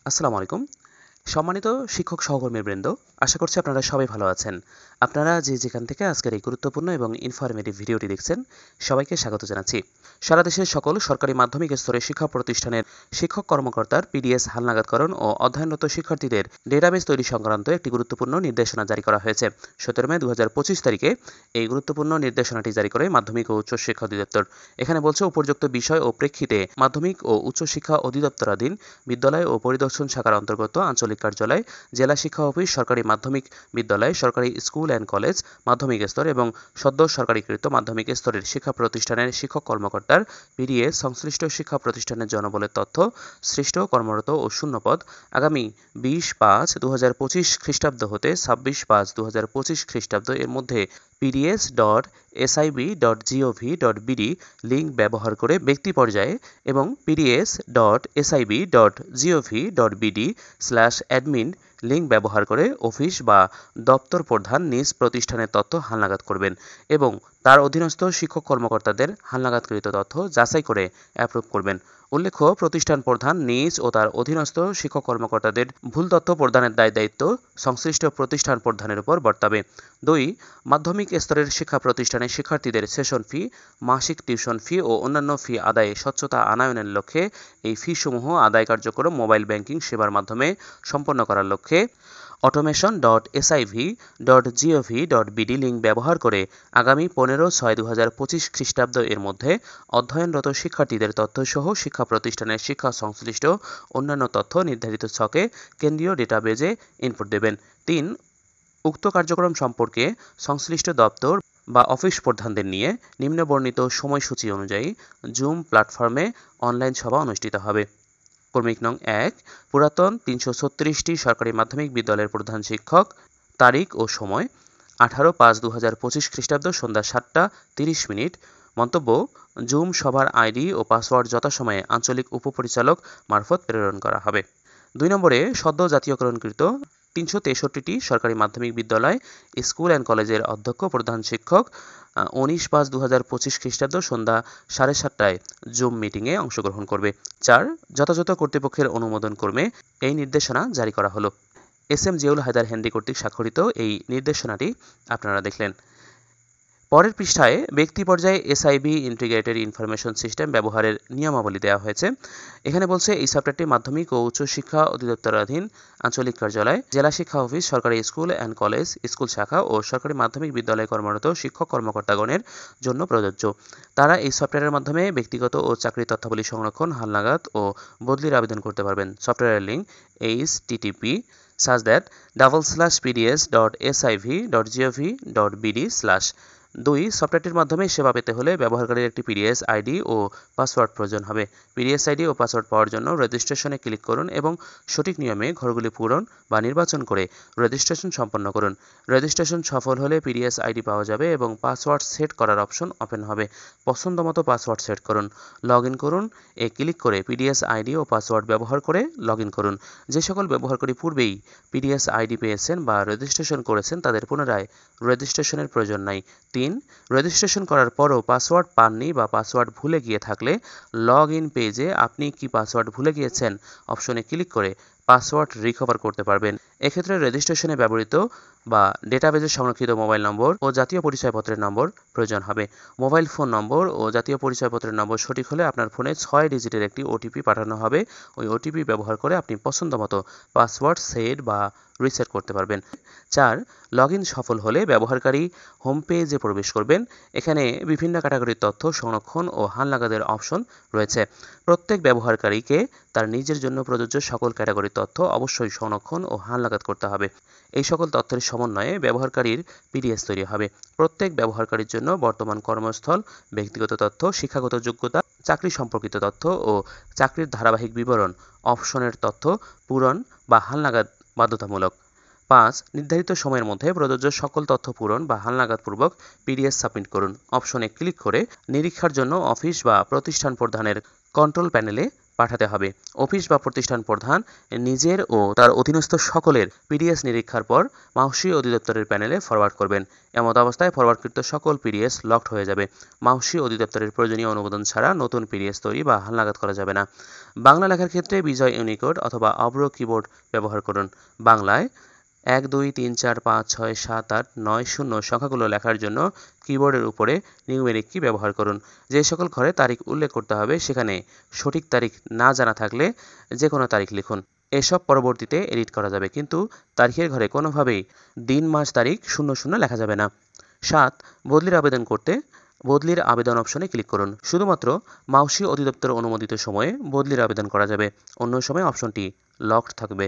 আসসালামু আলাইকুম। সম্মানিত শিক্ষক সহকর্মীবৃন্দ, আশা করছি আপনারা সবাই ভালো আছেন। আপনারা যে যেখান থেকে আজকের এই গুরুত্বপূর্ণ এবং ইনফরমেটিভ ভিডিওটি দেখছেন, সবাইকে স্বাগত জানাচ্ছি। সারা দেশের সকল সরকারি মাধ্যমিক স্তরের শিক্ষা প্রতিষ্ঠানের শিক্ষক কর্মকর্তার পিডিএস হালনাগাদকরণ ও অধ্যয়নরত শিক্ষার্থীদের ডেটাবেস তৈরি সংক্রান্ত একটি গুরুত্বপূর্ণ নির্দেশনা জারি করা হয়েছে। 17 মে 2025 তারিখে এই গুরুত্বপূর্ণ নির্দেশনাটি জারি করে মাধ্যমিক ও উচ্চ শিক্ষা অধিদপ্তর। এখানে বলছে, উপর্যুক্ত বিষয় ও প্রেক্ষিতে মাধ্যমিক ও উচ্চ শিক্ষা অধিদপ্তরাধীন বিদ্যালয় ও পরিদর্শন শাখার অন্তর্গত আঞ্চলিক কার্যালয়, জেলা শিক্ষা অফিস, সরকারি মাধ্যমিক বিদ্যালয়, সরকারি স্কুল অ্যান্ড কলেজ মাধ্যমিক স্তর এবং সদ্য সরকারিকৃত মাধ্যমিক স্তরের শিক্ষা প্রতিষ্ঠানের শিক্ষক কর্মকর্তার পিডিএস সংশ্লিষ্ট শিক্ষা প্রতিষ্ঠানের জনবলের তথ্য সৃষ্ট কর্মরত ও শূন্যপদ আগামী 20/5/2025 খ্রিস্টাব্দ হতে 26/5/2025 খ্রিস্টাব্দ এর মধ্যে pds.sib.gov.bd লিঙ্ক ব্যবহার করে ব্যক্তি পর্যায়ে এবং pds.sib.gov.bd/admin লিঙ্ক ব্যবহার করে অফিস বা দপ্তর প্রধান নিজ প্রতিষ্ঠানের তথ্য হালনাগাদ করবেন এবং তার অধীনস্থ শিক্ষক কর্মকর্তাদের হালনাগাদকৃত তথ্য যাচাই করে অ্যাপ্রুভ করবেন। উল্লেখ্য, প্রতিষ্ঠান প্রধান নিজ ও তার অধীনস্থ শিক্ষক কর্মকর্তাদের ভুল তথ্য প্রদানের দায়-দায়িত্ব সংশ্লিষ্ট প্রতিষ্ঠান প্রধানের উপর বর্তাবে। 2. মাধ্যমিক স্তরের শিক্ষা প্রতিষ্ঠানের শিক্ষার্থীদের সেশন ফি, মাসিক টিউশন ফি ও অন্যান্য ফি আদায়ে স্বচ্ছতা আনয়নের লক্ষ্যে এই ফিসমূহ আদায় কার্যক্রম মোবাইল ব্যাংকিং সেবার মাধ্যমে সম্পন্ন করার লক্ষ্যে automation.siv.gov.bd লিঙ্ক ব্যবহার করে আগামী 15/6/2025 খ্রিস্টাব্দ এর মধ্যে অধ্যয়নরত শিক্ষার্থীদের তথ্যসহ শিক্ষা প্রতিষ্ঠানের শিক্ষা সংশ্লিষ্ট অন্যান্য তথ্য নির্ধারিত ছকে কেন্দ্রীয় ডেটাবেজে ইনপুট দেবেন। 3. উক্ত কার্যক্রম সম্পর্কে সংশ্লিষ্ট দপ্তর বা অফিস প্রধানদের নিয়ে নিম্নবর্ণিত সময়সূচি অনুযায়ী জুম প্ল্যাটফর্মে অনলাইন সভা অনুষ্ঠিত হবে। ক্রমিক নং 1, পুরাতন 336টি সরকারি মাধ্যমিক বিদ্যালয়ের প্রধান শিক্ষক, তারিখ ও সময় 18/5/2025 খ্রিস্টাব্দ সন্ধ্যা 7:30। মন্তব্য: জুম সভার আইডি ও পাসওয়ার্ড যথাসময়ে আঞ্চলিক উপপরিচালক মারফত প্রেরণ করা হবে। 2 নম্বরে, সদ্য জাতীয়করণকৃত 363টি সরকারি মাধ্যমিক বিদ্যালয়, স্কুল অ্যান্ড কলেজের অধ্যক্ষ প্রধান শিক্ষক 19/5/2025 খ্রিস্টাব্দ সন্ধ্যা 7:30টায় জুম মিটিংয়ে অংশগ্রহণ করবে। 4. যথাযথ কর্তৃপক্ষের অনুমোদন ক্রমে এই নির্দেশনা জারি করা হলো। S M Ziaul Haider Henry কর্তৃক স্বাক্ষরিত এই নির্দেশনাটি আপনারা দেখলেন। পরের পৃষ্ঠায় ব্যক্তি পর্যায়ে এসআইবি ইন্টিগ্রেটেড ইনফরমেশন সিস্টেম ব্যবহারের নিয়মাবলী দেওয়া হয়েছে। এখানে বলছে, এই সফটওয়্যারটি মাধ্যমিক ও উচ্চ শিক্ষা অধিদপ্তরাধীন আঞ্চলিক কার্যালয়, জেলা শিক্ষা অফিস, সরকারি স্কুল অ্যান্ড কলেজ, স্কুল শাখা ও সরকারি মাধ্যমিক বিদ্যালয়ে কর্মরত শিক্ষক কর্মকর্তাগণের জন্য প্রযোজ্য। তারা এই সফটওয়্যারের মাধ্যমে ব্যক্তিগত ও চাকরি তথ্যাবলী সংরক্ষণ, হালনাগাদ ও বদলির আবেদন করতে পারবেন। সফটওয়্যারের লিঙ্ক http://pds.siv.gov.bd/। 2. সফটওয়্যারটির মাধ্যমে সেবা পেতে হলে ব্যবহারকারীর একটি পিডিএস আইডি ও পাসওয়ার্ড প্রয়োজন হবে। পিডিএস আইডি ও পাসওয়ার্ড পাওয়ার জন্য রেজিস্ট্রেশনে ক্লিক করুন এবং সঠিক নিয়মে ঘরগুলি পূরণ বা নির্বাচন করে রেজিস্ট্রেশন সম্পন্ন করুন। রেজিস্ট্রেশন সফল হলে পিডিএস আইডি পাওয়া যাবে এবং পাসওয়ার্ড সেট করার অপশন ওপেন হবে। পছন্দমতো পাসওয়ার্ড সেট করুন। লগ ইন করুন ক্লিক করে পিডিএস আইডি ও পাসওয়ার্ড ব্যবহার করে লগ ইন করুন। যে সকল ব্যবহারকারী পূর্বেই পিডিএস আইডি পেয়েছেন বা রেজিস্ট্রেশন করেছেন, তাদের পুনরায় রেজিস্ট্রেশনের প্রয়োজন নাই। 3. রেজিস্ট্রেশন করার পরও পাসওয়ার্ড পাননি বা পাসওয়ার্ড ভুলে গিয়ে থাকলে লগ ইন পেজে আপনি কি পাসওয়ার্ড ভুলে গিয়েছেন অপশনে ক্লিক করে পাসওয়ার্ড রিকভার করতে পারবেন। এক্ষেত্রে রেজিস্ট্রেশনে ব্যবহৃত বা ডেটাবেজে সংরক্ষিত মোবাইল নম্বর ও জাতীয় পরিচয়পত্রের নম্বর প্রয়োজন হবে। মোবাইল ফোন নম্বর ও জাতীয় পরিচয়পত্রের নম্বর সঠিক হলে আপনার ফোনে 6 ডিজিটের একটি ওটিপি পাঠানো হবে। ওই ওটিপি ব্যবহার করে আপনি পছন্দমতো পাসওয়ার্ড সেট বা রিসেট করতে পারবেন। 4. লগ ইন সফল হলে ব্যবহারকারী হোম পেজে প্রবেশ করবেন। এখানে বিভিন্ন ক্যাটাগরির তথ্য সংরক্ষণ ও হালনাগাদের অপশন রয়েছে। প্রত্যেক ব্যবহারকারীকে তার নিজের জন্য প্রযোজ্য সকল ক্যাটাগরির তথ্য অবশ্যই সংরক্ষণ ও হালনাগাদ করতে হবে। এই সকল তথ্যের সমন্বয়ে ব্যবহারকারীর পিডিএস তৈরি হবে। প্রত্যেক ব্যবহারকারীর জন্য বর্তমান কর্মস্থল, ব্যক্তিগত তথ্য, শিক্ষাগত যোগ্যতা, চাকরি সম্পর্কিত তথ্য ও চাকরির ধারাবাহিক বিবরণ অপশনের তথ্য পূরণ বা হালনাগাদ বাধ্যতামূলক। 5. নির্ধারিত সময়ের মধ্যে প্রযোজ্য সকল তথ্য পূরণ বা হালনাগাদপূর্বক পিডিএস সাবমিট করুন। অপশনে ক্লিক করে নিরীক্ষার জন্য অফিস বা প্রতিষ্ঠান প্রধানের কন্ট্রোল প্যানেলে পাঠাতে হবে। অফিস বা প্রতিষ্ঠান প্রধান নিজের ও তার অধীনস্থ সকলের পিডিএস নিরীক্ষার পর মাউসি অধিদপ্তরের প্যানেলে ফরওয়ার্ড করবেন। এমত অবস্থায় ফরওয়ার্ডকৃত সকল পিডিএস লকড হয়ে যাবে। মাউসি অধিদপ্তরের প্রয়োজনীয় অনুমোদন ছাড়া নতুন পিডিএস তৈরি বা হালনাগাদ করা যাবে না। বাংলা লেখার ক্ষেত্রে বিজয় ইউনিকোড অথবা অব্র কিবোর্ড ব্যবহার করুন। বাংলায় 1 2 3 4 5 6 7 8 9 0 সংখ্যাগুলো লেখার জন্য কিবোর্ডের উপরে নিউমেরিক কি ব্যবহার করুন। যে সকল ঘরে তারিখ উল্লেখ করতে হবে সেখানে সঠিক তারিখ না জানা থাকলে যে কোনো তারিখ লিখুন। এসব পরবর্তীতে এডিট করা যাবে, কিন্তু তারিখের ঘরে কোনোভাবেই দিন মাস তারিখ 00 লেখা যাবে না। 7. বদলির আবেদন করতে বদলির আবেদন অপশনে ক্লিক করুন। শুধুমাত্র মাউসি অধিদপ্তর অনুমোদিত সময়ে বদলির আবেদন করা যাবে, অন্য সময় অপশনটি লকড থাকবে।